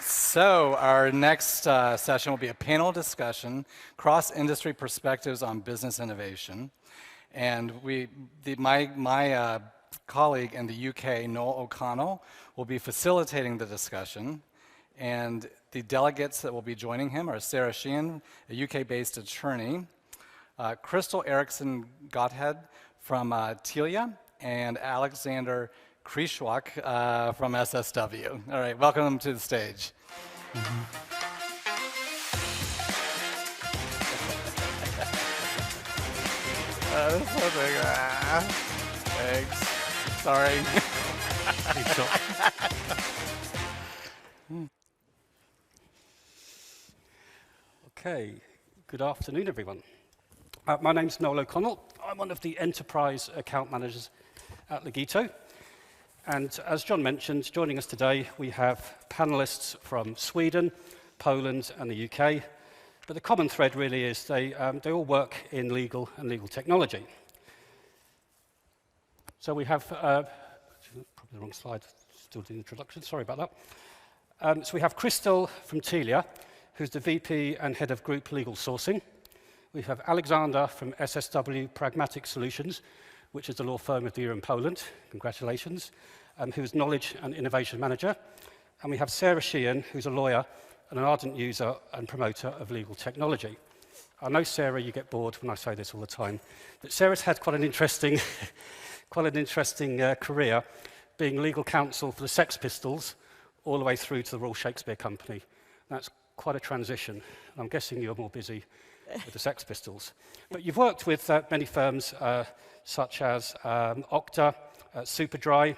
So our next session will be a panel discussion, cross-industry perspectives on business innovation. And my colleague in the UK, Noel O'Connell, will be facilitating the discussion. And the delegates that will be joining him are Sarah Sheehan, a UK-based attorney, Crystal Erickson Gotthead from Telia, and Alexander Krishwak from SSW. All right, welcome to the stage. Thanks. Sorry. Okay, good afternoon, everyone. My name's Noel O'Connell. I'm one of the enterprise account managers at Legito. And as John mentioned, joining us today, we have panelists from Sweden, Poland, and the UK. But the common thread really is they all work in legal and legal technology. So we have, probably the wrong slide, still doing the introduction, sorry about that. So we have Crystal from Telia, who's the VP and Head of Group Legal Sourcing. We have Alexander from SSW Pragmatic Solutions, which is the law firm of the year in Poland. Congratulations. Who is Knowledge and Innovation Manager. And we have Sarah Sheehan, who's a lawyer and an ardent user and promoter of legal technology. I know, Sarah, you get bored when I say this all the time, but Sarah's had quite an interesting, career, being legal counsel for the Sex Pistols, all the way through to the Royal Shakespeare Company. That's quite a transition. I'm guessing you're more busy with the Sex Pistols. But you've worked with many firms such as Okta, Superdry,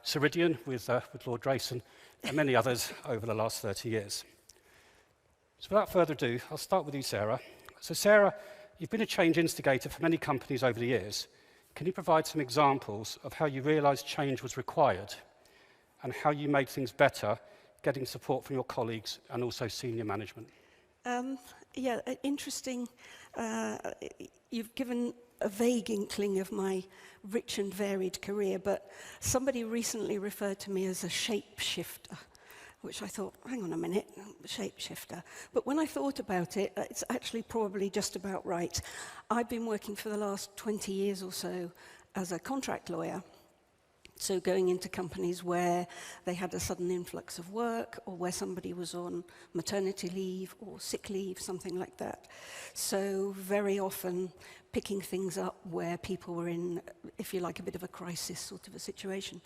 Ceridian with Lord Drayson, and many others over the last 30 years. So without further ado, I'll start with you, Sarah. So Sarah, you've been a change instigator for many companies over the years. Can you provide some examples of how you realised change was required and how you made things better, getting support from your colleagues and also senior management? Yeah, interesting. You've given a vague inkling of my rich and varied career, but somebody recently referred to me as a shapeshifter, which I thought, hang on a minute, shapeshifter. But when I thought about it, it's actually probably just about right. I've been working for the last 20 years or so as a contract lawyer. So going into companies where they had a sudden influx of work or where somebody was on maternity leave or sick leave, something like that. So very often picking things up where people were in, if you like, a bit of a crisis sort of a situation.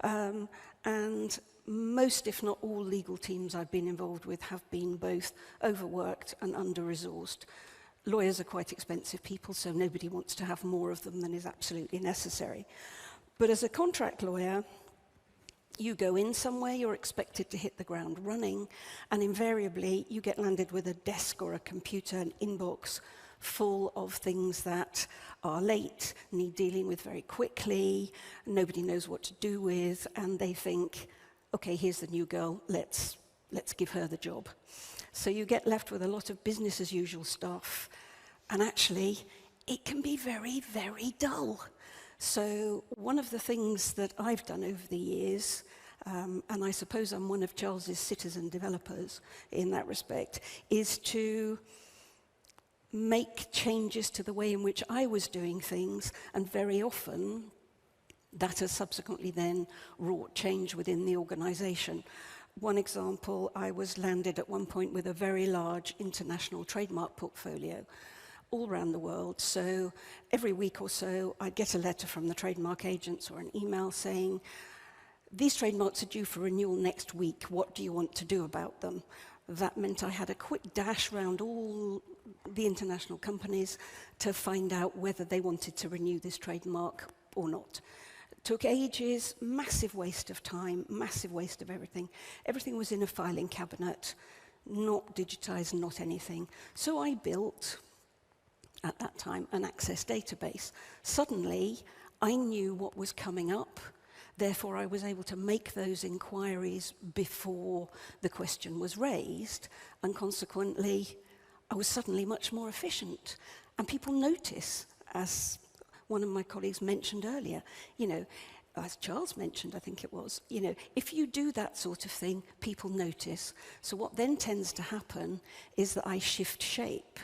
And most, if not all, legal teams I've been involved with have been both overworked and under-resourced. Lawyers are quite expensive people, so nobody wants to have more of them than is absolutely necessary. But as a contract lawyer, you go in somewhere, you're expected to hit the ground running, and invariably you get landed with a desk or a computer, an inbox full of things that are late, need dealing with very quickly, nobody knows what to do with, and they think, okay, here's the new girl, let's give her the job. So you get left with a lot of business as usual stuff, and actually it can be very, very dull. So one of the things that I've done over the years, and I suppose I'm one of Charles's citizen developers in that respect, is to make changes to the way in which I was doing things, and very often that has subsequently then wrought change within the organization. One example, I was landed at one point with a very large international trademark portfolio all around the world. So every week or so, I'd get a letter from the trademark agents or an email saying, these trademarks are due for renewal next week. What do you want to do about them? That meant I had a quick dash around all the international companies to find out whether they wanted to renew this trademark or not. It took ages, massive waste of time, massive waste of everything. Everything was in a filing cabinet, not digitized, not anything. So I built, at that time, an Access database. Suddenly, I knew what was coming up. Therefore, I was able to make those inquiries before the question was raised, and consequently, I was suddenly much more efficient. And people notice, as one of my colleagues mentioned earlier, you know, as Charles mentioned, I think it was, you know, if you do that sort of thing, people notice. So what then tends to happen is that I shift shape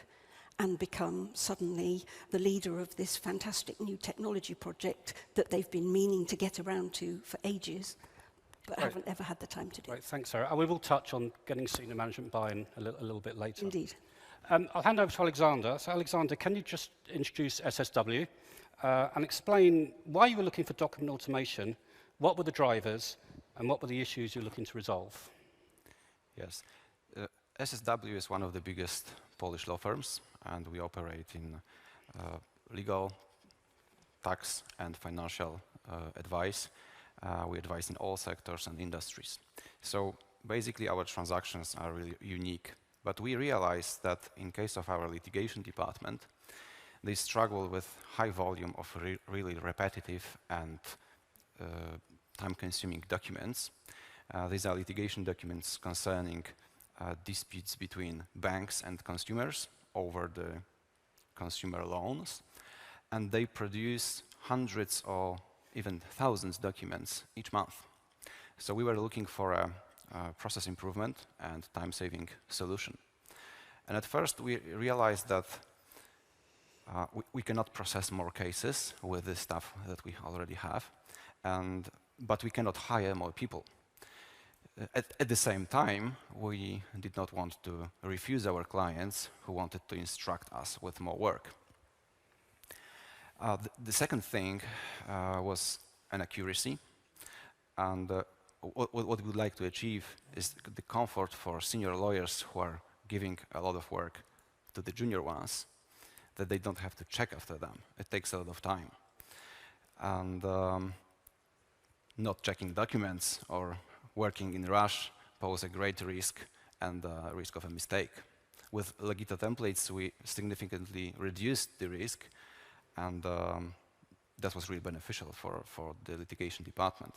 and become suddenly the leader of this fantastic new technology project that they've been meaning to get around to for ages, but haven't ever had the time to do. Right, thanks, Sarah. And we will touch on getting senior management buy-in a little bit later. Indeed. I'll hand over to Alexander. So, Alexander, can you just introduce SSW and explain why you were looking for document automation, what were the drivers, and what were the issues you're looking to resolve? Yes. SSW is one of the biggest Polish law firms, and we operate in legal, tax, and financial advice. We advise in all sectors and industries. So basically, our transactions are really unique. But we realized that in case of our litigation department, they struggle with high volume of really repetitive and time-consuming documents. These are litigation documents concerning disputes between banks and consumers over the consumer loans. And they produce hundreds or even thousands of documents each month. So we were looking for a process improvement and time-saving solution. And at first we realized that we cannot process more cases with the stuff that we already have, but we cannot hire more people. At the same time, we did not want to refuse our clients who wanted to instruct us with more work. The second thing was an accuracy, and what we would like to achieve is the comfort for senior lawyers who are giving a lot of work to the junior ones, that they don't have to check after them. It takes a lot of time. And not checking documents or working in rush pose a great risk and risk of a mistake. With Legito templates, we significantly reduced the risk, and that was really beneficial for the litigation department.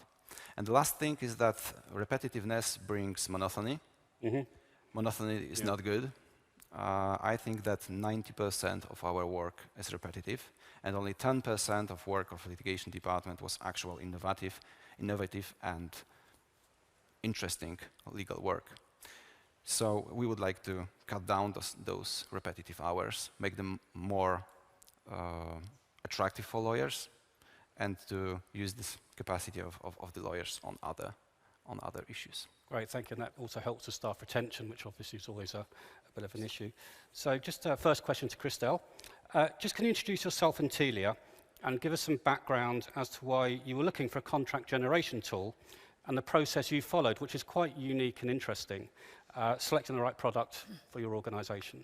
And the last thing is that repetitiveness brings monotony. Mm-hmm. Monotony is not good. I think that 90% of our work is repetitive, and only 10% of work of litigation department was actual innovative and interesting legal work. So we would like to cut down those repetitive hours, make them more attractive for lawyers, and to use this capacity of the lawyers on other issues. Great, thank you. And that also helps with staff retention, which obviously is always a bit of an issue. So just first question to Christelle. Just can you introduce yourself and Telia and give us some background as to why you were looking for a contract generation tool and the process you followed, which is quite unique and interesting, selecting the right product for your organization.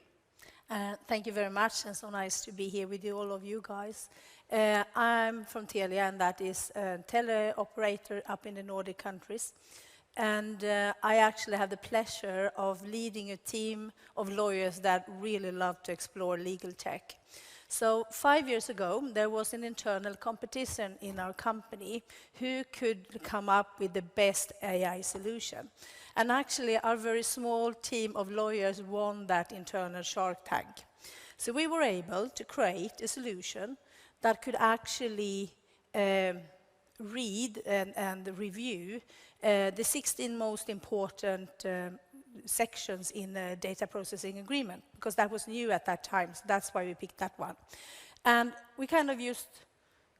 Thank you very much, and so nice to be here with you, all of you guys. I'm from Telia, and that is a tele-operator up in the Nordic countries. And I actually have the pleasure of leading a team of lawyers that really love to explore legal tech. So 5 years ago, there was an internal competition in our company who could come up with the best AI solution. And actually, our very small team of lawyers won that internal Shark Tank. So we were able to create a solution that could actually read and review the 16 most important sections in a data processing agreement, because that was new at that time, so that's why we picked that one. And we kind of used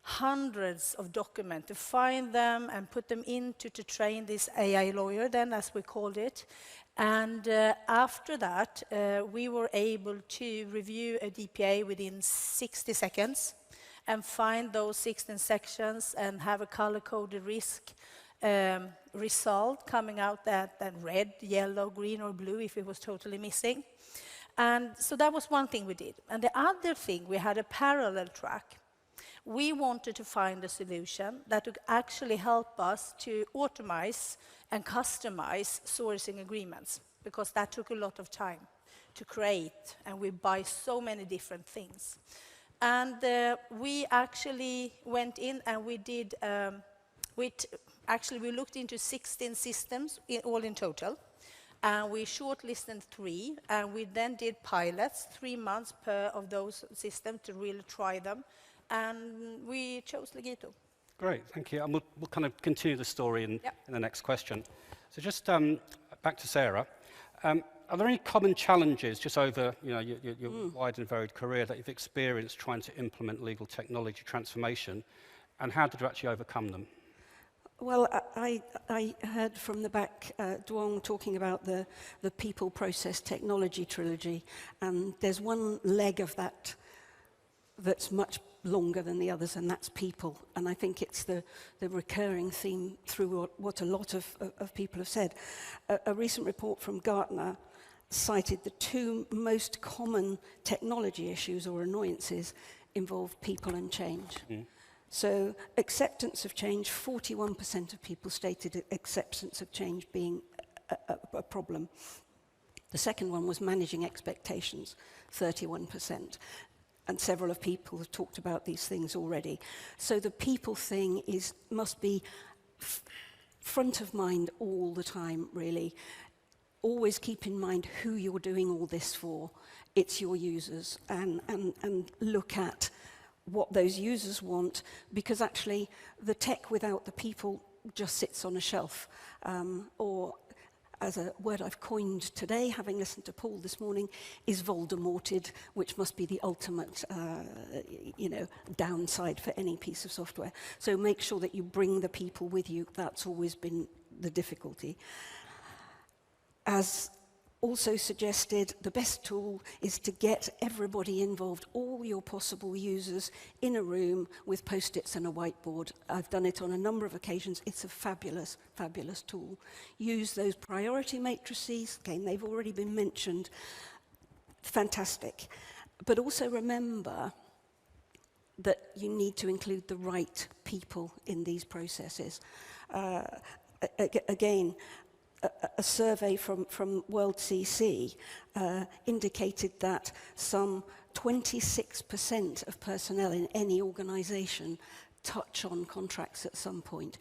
hundreds of documents to find them and put them into to train this AI lawyer then, as we called it. And after that, we were able to review a DPA within 60 seconds and find those 16 sections and have a color-coded risk result coming out that red, yellow, green, or blue if it was totally missing. And so that was one thing we did. And the other thing, we had a parallel track. We wanted to find a solution that would actually help us to automate and customize sourcing agreements, because that took a lot of time to create, and we buy so many different things. And we actually went in and we did, we looked into 16 systems, all in total, and we shortlisted 3, and we then did pilots, 3 months per of those systems to really try them, and we chose Legito. Great, thank you. And we'll kind of continue the story in the next question. So just back to Sarah. Are there any common challenges just over your wide and varied career that you've experienced trying to implement legal technology transformation, and how did you actually overcome them? Well, I heard from the back Duong talking about the people, process, technology trilogy, and there's one leg of that that's much longer than the others, and that's people. And I think it's the recurring theme through what a lot of people have said. A recent report from Gartner cited the two most common technology issues or annoyances involve people and change. So acceptance of change, 41% of people stated acceptance of change being a problem. The second one was managing expectations, 31%. And several of people have talked about these things already. So the people thing must be front of mind all the time, really. Always keep in mind who you're doing all this for. It's your users, and look at what those users want, because actually the tech without the people just sits on a shelf. Or, as a word I've coined today, having listened to Paul this morning, is Voldemorted, which must be the ultimate downside for any piece of software. So make sure that you bring the people with you. That's always been the difficulty. As also suggested, the best tool is to get everybody involved, all your possible users, in a room with Post-its and a whiteboard. I've done it on a number of occasions. It's a fabulous, fabulous tool. Use those priority matrices. Again, they've already been mentioned. Fantastic. But also remember that you need to include the right people in these processes. Again, a survey from World CC indicated that some 26% of personnel in any organisation touch on contracts at some point.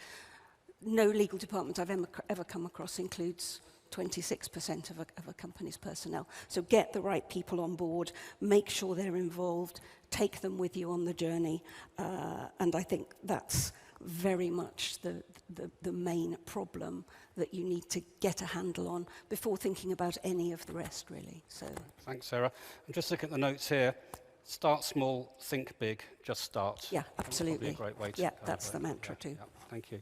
No legal department I've ever come across includes 26% of a company's personnel. So get the right people on board, make sure they're involved, take them with you on the journey, and I think that's very much the main problem that you need to get a handle on before thinking about any of the rest, really. So. Thanks, Sarah. I'm just looking at the notes here. Start small, think big, just start. Yeah, absolutely. That's probably a great way to that's the mantra too. Yeah, thank you.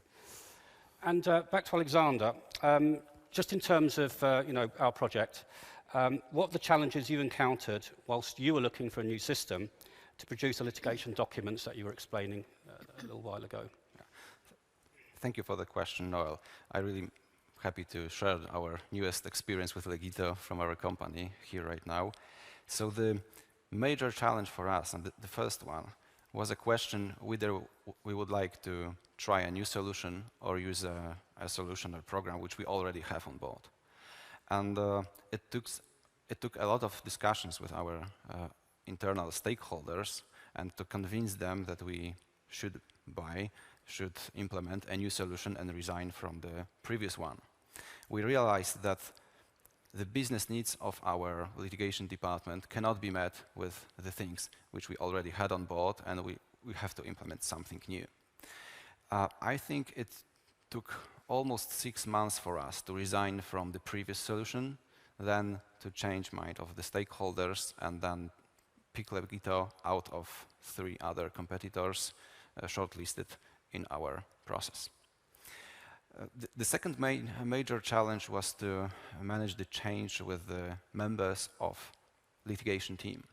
And back to Alexander. Just in terms of our project, what are the challenges you encountered whilst you were looking for a new system to produce the litigation documents that you were explaining a little while ago? Thank you for the question, Noel. I'm really happy to share our newest experience with Legito from our company here right now. So the major challenge for us, and the first one, was a question whether we would like to try a new solution or use a solution or program which we already have on board. And it took a lot of discussions with our internal stakeholders and to convince them that we should implement a new solution and resign from the previous one. We realized that the business needs of our litigation department cannot be met with the things which we already had on board, and we have to implement something new. I think it took almost 6 months for us to resign from the previous solution, then to change mind of the stakeholders, and then pick Legito out of 3 other competitors shortlisted in our process. The second major challenge was to manage the change with the members of litigation team.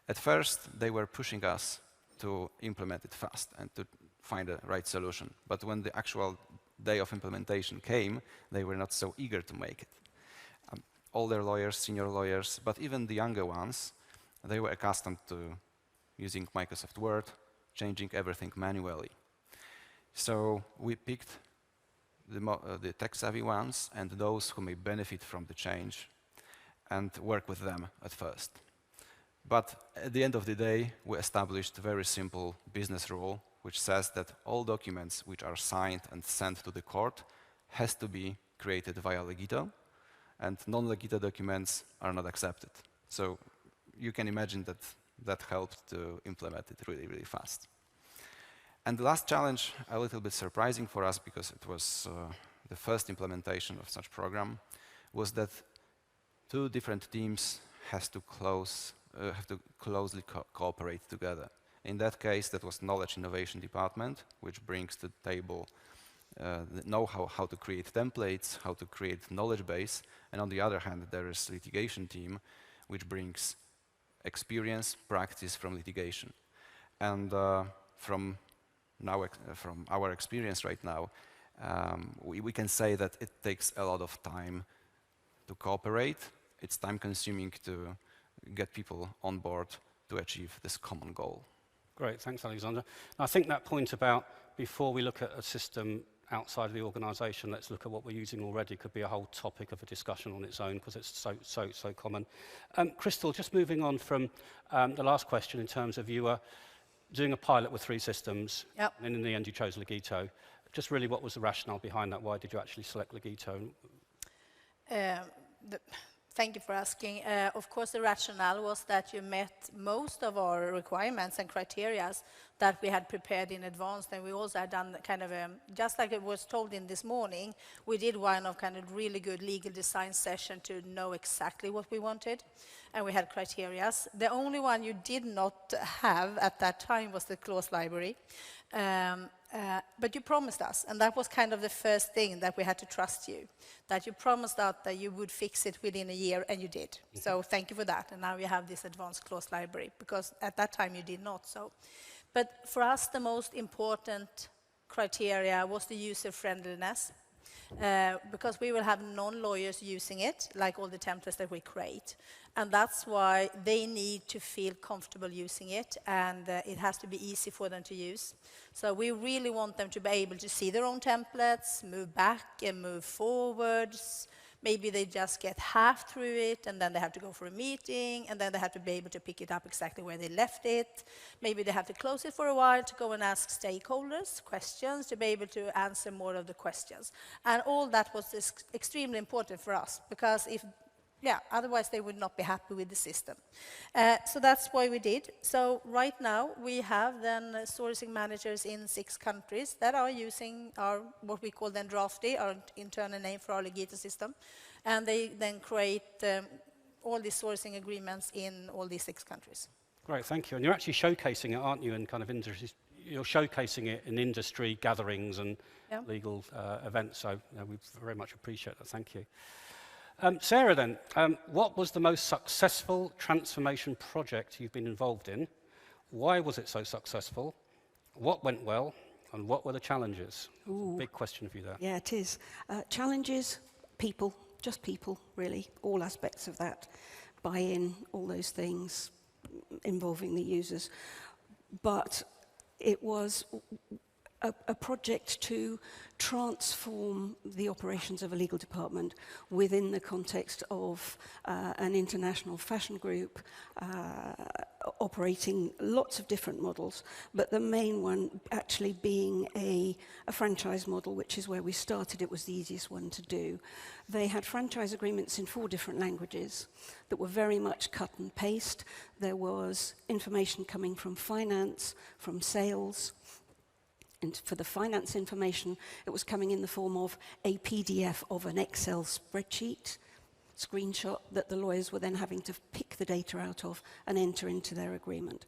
At first, they were pushing us to implement it fast and to find a right solution. But when the actual day of implementation came, they were not so eager to make it. Older lawyers, senior lawyers, but even the younger ones, they were accustomed to using Microsoft Word, changing everything manually. So we picked the tech-savvy ones and those who may benefit from the change and work with them at first. But at the end of the day, we established a very simple business rule which says that all documents which are signed and sent to the court has to be created via Legito, and non-Legito documents are not accepted. So you can imagine that that helped to implement it really, really fast. And the last challenge, a little bit surprising for us because it was the first implementation of such program, was that two different teams have to closely cooperate together. In that case, that was Knowledge Innovation Department, which brings to the table the know-how how to create templates, how to create knowledge base, and on the other hand, there is litigation team, which brings experience, practice from litigation. And from our experience right now, we can say that it takes a lot of time to cooperate. It's time-consuming to get people on board to achieve this common goal. Great, thanks, Alexander. I think that point about before we look at a system outside of the organisation, let's look at what we're using already, could be a whole topic of a discussion on its own because it's so common. Crystal, just moving on from the last question in terms of you were doing a pilot with 3 systems, Yep. and in the end you chose Legito. Just really what was the rationale behind that? Why did you actually select Legito? Thank you for asking. Of course, the rationale was that you met most of our requirements and criteria that we had prepared in advance. And we also had done kind of just like it was told in this morning, we did one of kind of really good legal design session to know exactly what we wanted. And we had criteria. The only one you did not have at that time was the clause library. But you promised us, and that was kind of the first thing that we had to trust you, that you promised us that you would fix it within a year, and you did. So thank you for that. And now you have this advanced clause library, because at that time you did not. So, but for us, the most important criteria was the user friendliness, because we will have non-lawyers using it, like all the templates that we create. And that's why they need to feel comfortable using it, and it has to be easy for them to use. So we really want them to be able to see their own templates, move back and move forwards. Maybe they just get half through it, and then they have to go for a meeting, and then they have to be able to pick it up exactly where they left it. Maybe they have to close it for a while to go and ask stakeholders questions, to be able to answer more of the questions. And all that was extremely important for us, because otherwise they would not be happy with the system. So that's why we did. So right now we have then sourcing managers in 6 countries that are using our, what we call then Drafty, our internal name for our Legito system. And they then create all these sourcing agreements in all these 6 countries. Great, thank you. And you're actually showcasing it, aren't you, in kind of industry, you're showcasing it in industry gatherings and legal events. So we very much appreciate that. Thank you. Sarah, then, what was the most successful transformation project you've been involved in? Why was it so successful? What went well? And what were the challenges? Big question for you there. Yeah, it is. Challenges, people, just people, really, all aspects of that. Buy-in, all those things involving the users. But it was a project to transform the operations of a legal department within the context of an international fashion group operating lots of different models, but the main one actually being a franchise model, which is where we started. It was the easiest one to do. They had franchise agreements in 4 different languages that were very much cut and paste. There was information coming from finance, from sales. And for the finance information, it was coming in the form of a PDF of an Excel spreadsheet, screenshot that the lawyers were then having to pick the data out of and enter into their agreement.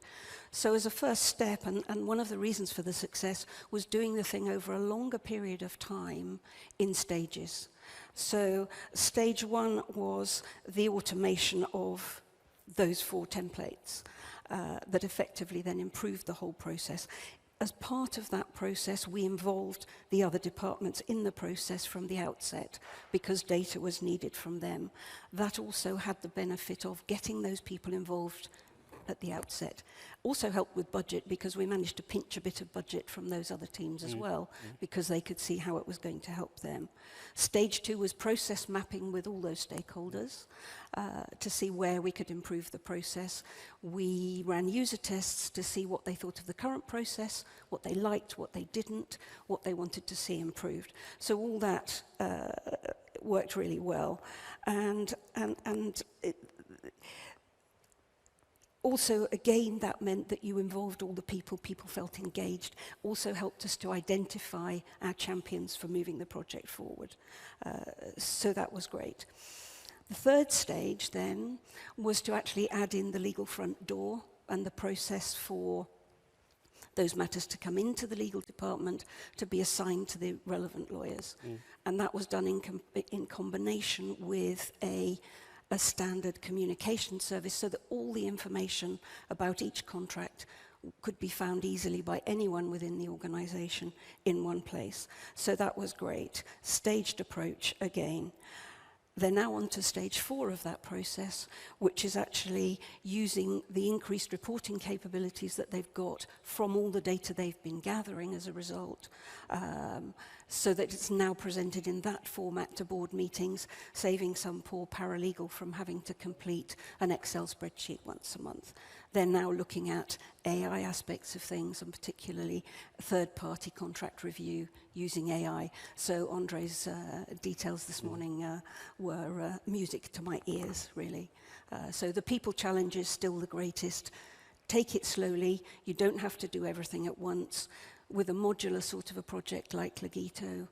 So as a first step, and one of the reasons for the success was doing the thing over a longer period of time in stages. So stage 1 was the automation of those 4 templates that effectively then improved the whole process. As part of that process, we involved the other departments in the process from the outset because data was needed from them. That also had the benefit of getting those people involved at the outset. Also helped with budget because we managed to pinch a bit of budget from those other teams as well because they could see how it was going to help them. Stage 2 was process mapping with all those stakeholders to see where we could improve the process. We ran user tests to see what they thought of the current process, what they liked, what they didn't, what they wanted to see improved. So all that worked really well. And Also, again, that meant that you involved all the people, people felt engaged, also helped us to identify our champions for moving the project forward. So that was great. The third stage then was to actually add in the legal front door and the process for those matters to come into the legal department to be assigned to the relevant lawyers. And that was done in combination with a standard communication service so that all the information about each contract could be found easily by anyone within the organization in one place. So that was great. Staged approach again. They're now on to stage 4 of that process, which is actually using the increased reporting capabilities that they've got from all the data they've been gathering as a result, so that it's now presented in that format to board meetings, saving some poor paralegal from having to complete an Excel spreadsheet once a month. They're now looking at AI aspects of things, and particularly third-party contract review using AI. So Andre's details this morning were music to my ears, really. So the people challenge is still the greatest. Take it slowly. You don't have to do everything at once. With a modular sort of a project like Legito,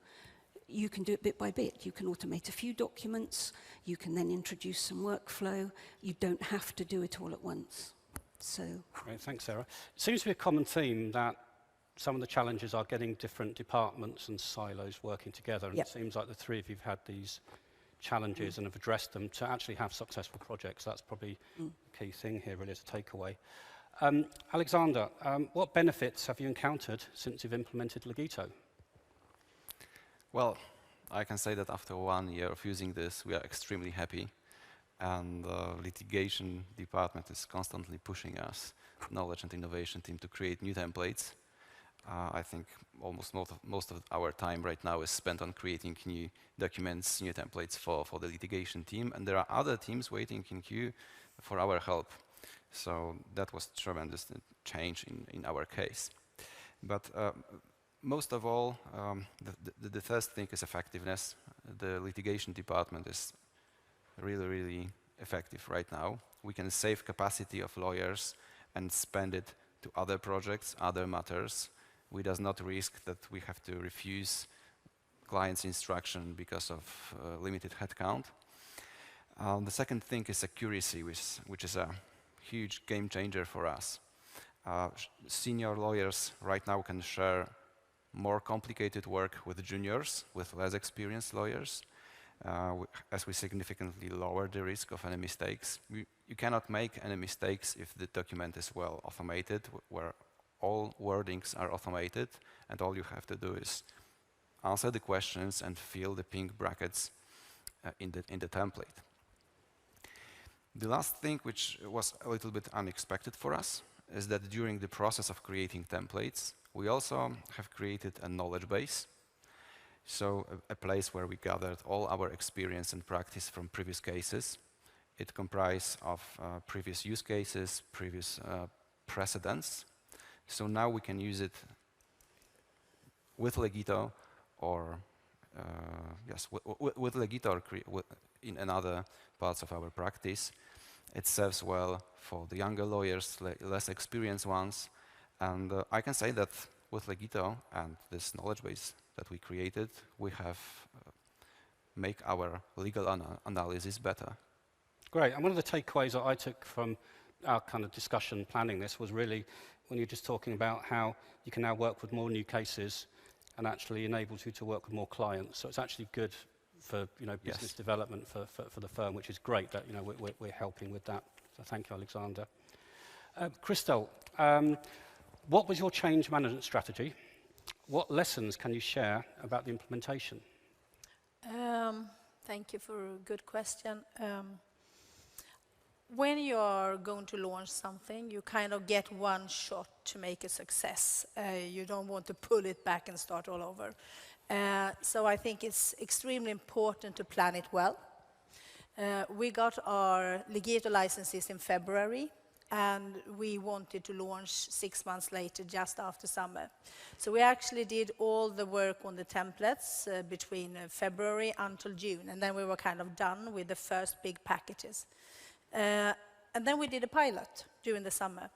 you can do it bit by bit. You can automate a few documents. You can then introduce some workflow. You don't have to do it all at once. So. Great, thanks, Sarah. It seems to be a common theme that some of the challenges are getting different departments and silos working together. And it seems like the three of you have had these challenges and have addressed them to actually have successful projects. That's probably the key thing here, really, as a takeaway. Alexander, what benefits have you encountered since you've implemented Legito? Well, I can say that after 1 year of using this, we are extremely happy. And the litigation department is constantly pushing us, knowledge and innovation team, to create new templates. I think almost most of our time right now is spent on creating new documents, new templates for the litigation team. And there are other teams waiting in queue for our help. So that was tremendous change in our case. But most of all, the first thing is effectiveness. The litigation department is really effective right now. We can save capacity of lawyers and spend it to other projects, other matters. We does not risk that we have to refuse clients' instruction because of limited headcount. The second thing is accuracy, which is a huge game changer for us. Senior lawyers right now can share more complicated work with juniors, with less experienced lawyers, as we significantly lower the risk of any mistakes. You cannot make any mistakes if the document is well automated, where all wordings are automated, and all you have to do is answer the questions and fill the pink brackets in the template. The last thing, which was a little bit unexpected for us, is that during the process of creating templates, we also have created a knowledge base. So a place where we gathered all our experience and practice from previous cases. It comprised of previous use cases, previous precedents. So now we can use it with Legito, or with Legito, or in another parts of our practice. It serves well for the younger lawyers, less experienced ones. And I can say that with Legito and this knowledge base that we created, we have make our legal analysis better. Great. And one of the takeaways that I took from our kind of discussion planning this was really when you're just talking about how you can now work with more new cases and actually enables you to work with more clients. So it's actually good for business development for the firm, which is great that we're helping with that. So thank you, Alexander. Christel, what was your change management strategy? What lessons can you share about the implementation? Thank you for a good question. When you are going to launch something, you kind of get one shot to make a success. You don't want to pull it back and start all over. So I think it's extremely important to plan it well. We got our Legito licenses in February, and we wanted to launch 6 months later, just after summer. So we actually did all the work on the templates between February until June, and then we were kind of done with the first big packages. And And then we did a pilot during the summer.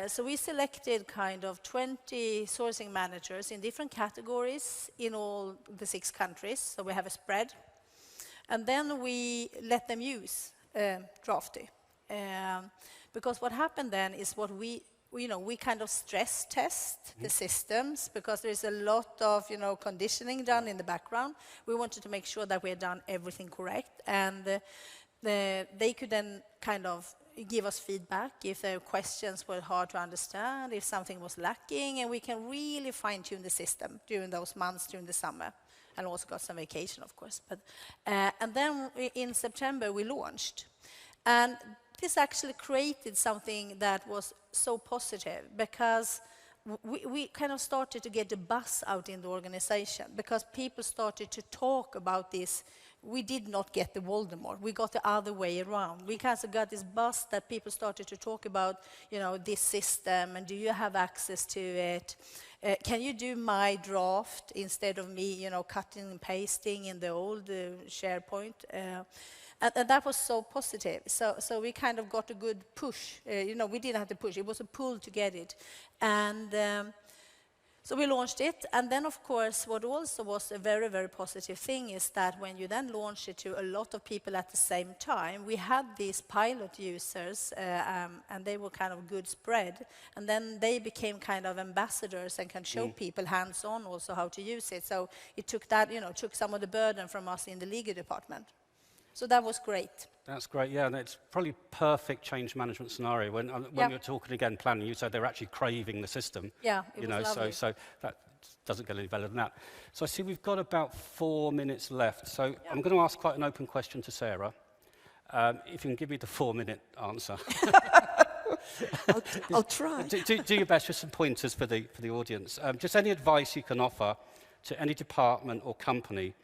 So we selected kind of 20 sourcing managers in different categories in all the 6 countries, so we have a spread. And then we let them use Drafty. Because what happened then is we kind of stress test the systems, because there's a lot of conditioning done in the background. We wanted to make sure that we had done everything correct, and they could then kind of give us feedback if their questions were hard to understand, if something was lacking, and we can really fine-tune the system during those months during the summer, and also got some vacation, of course. But and then in September we launched, and this actually created something that was so positive, because we kind of started to get a buzz out in the organization, because people started to talk about this. We did not get the Voldemort. We got the other way around. We kind of got this buzz that people started to talk about, this system, and do you have access to it? Can you do my draft instead of me, cutting and pasting in the old SharePoint? And that was so positive. So we kind of got a good push. We didn't have to push. It was a pull to get it. And so we launched it. And then, of course, what also was a very, very positive thing is that when you then launch it to a lot of people at the same time, we had these pilot users, and they were kind of good spread. And then they became kind of ambassadors and can show people hands-on also how to use it. So it took that, took some of the burden from us in the legal department. So that was great. That's great, yeah, and it's probably perfect change management scenario. When you're talking again planning, you said they're actually craving the system. Yeah, it was lovely. So that doesn't get any better than that. So I see we've got about 4 minutes left. So I'm going to ask quite an open question to Sarah. If you can give me the 4-minute answer. I'll try. Do your best, just some pointers for the audience. Just any advice you can offer to any department or company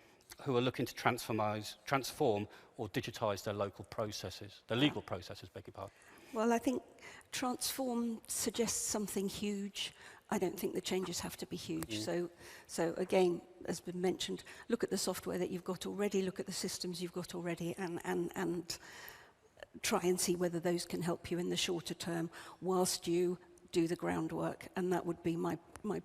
who are looking to transform or digitize their local processes, their legal processes, beg your pardon. Well, I think transform suggests something huge. I don't think the changes have to be huge. So again, as been mentioned, look at the software that you've got already, look at the systems you've got already, and try and see whether those can help you in the shorter term whilst you do the groundwork. And that would be my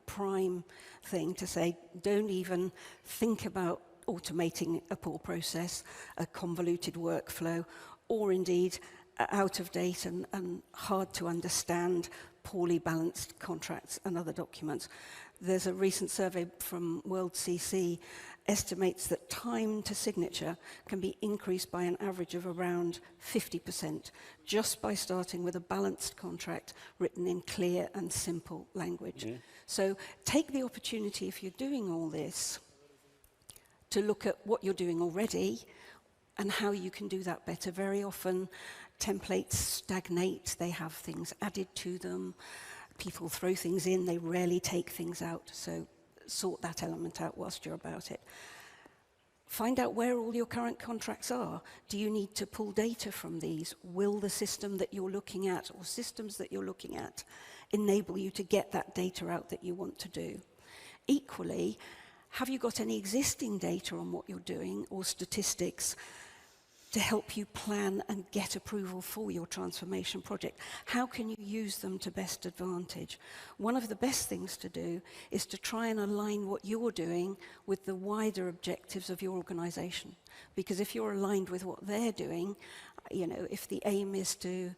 prime thing to say, don't even think about automating a poor process, a convoluted workflow, or indeed out of date and hard to understand, poorly balanced contracts and other documents. There's a recent survey from World CC estimates that time to signature can be increased by an average of around 50% just by starting with a balanced contract written in clear and simple language. So take the opportunity, if you're doing all this, to look at what you're doing already and how you can do that better. Very often, templates stagnate, they have things added to them, people throw things in, they rarely take things out, so sort that element out whilst you're about it. Find out where all your current contracts are. Do you need to pull data from these? Will the system that you're looking at, or systems that you're looking at, enable you to get that data out that you want to do? Equally, have you got any existing data on what you're doing or statistics to help you plan and get approval for your transformation project? How can you use them to best advantage? One of the best things to do is to try and align what you're doing with the wider objectives of your organization. Because if you're aligned with what they're doing, if the aim is to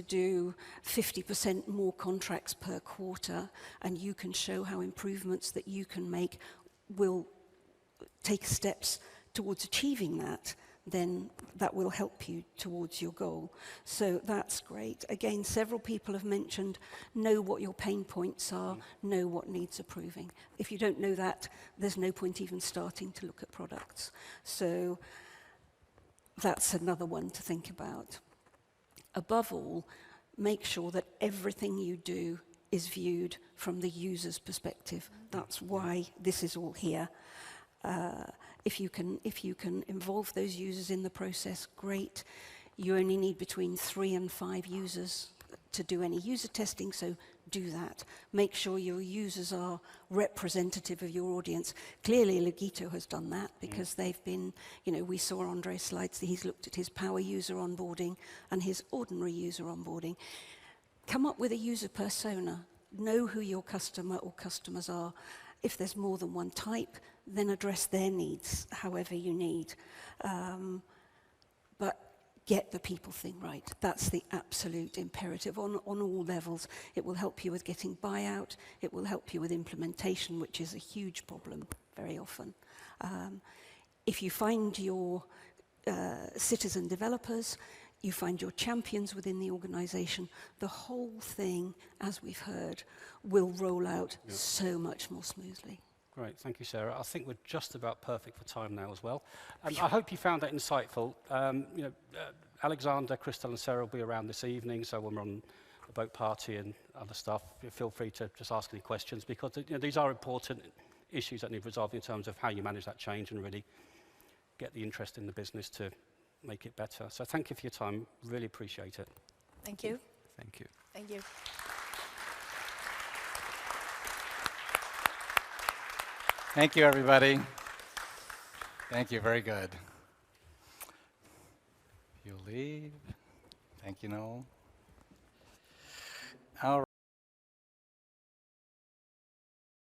do 50% more contracts per quarter, and you can show how improvements that you can make will take steps towards achieving that, then that will help you towards your goal. So that's great. Again, several people have mentioned, know what your pain points are, know what needs improving. If you don't know that, there's no point even starting to look at products. So that's another one to think about. Above all, make sure that everything you do is viewed from the user's perspective. That's why this is all here. If you can involve those users in the process, great. You only need between 3 and 5 users to do any user testing, so do that. Make sure your users are representative of your audience. Clearly, Legito has done that because they've been, we saw on Andre's slides that he's looked at his power user onboarding and his ordinary user onboarding. Come up with a user persona. Know who your customer or customers are. If there's more than one type, then address their needs however you need. But get the people thing right. That's the absolute imperative on all levels. It will help you with getting buyout. It will help you with implementation, which is a huge problem very often. If you find your citizen developers, you find your champions within the organization, the whole thing, as we've heard, will roll out so much more smoothly. Great, thank you, Sarah. I think we're just about perfect for time now as well. I hope you found that insightful. Alexander, Crystal and Sarah will be around this evening, so when we're on the boat party and other stuff, feel free to just ask any questions, because these are important issues that need resolving in terms of how you manage that change and really get the interest in the business to make it better. So thank you for your time, really appreciate it. Thank you. Thank you. Thank you. Thank you, everybody. Thank you, very good. You'll leave. Thank you, Noel.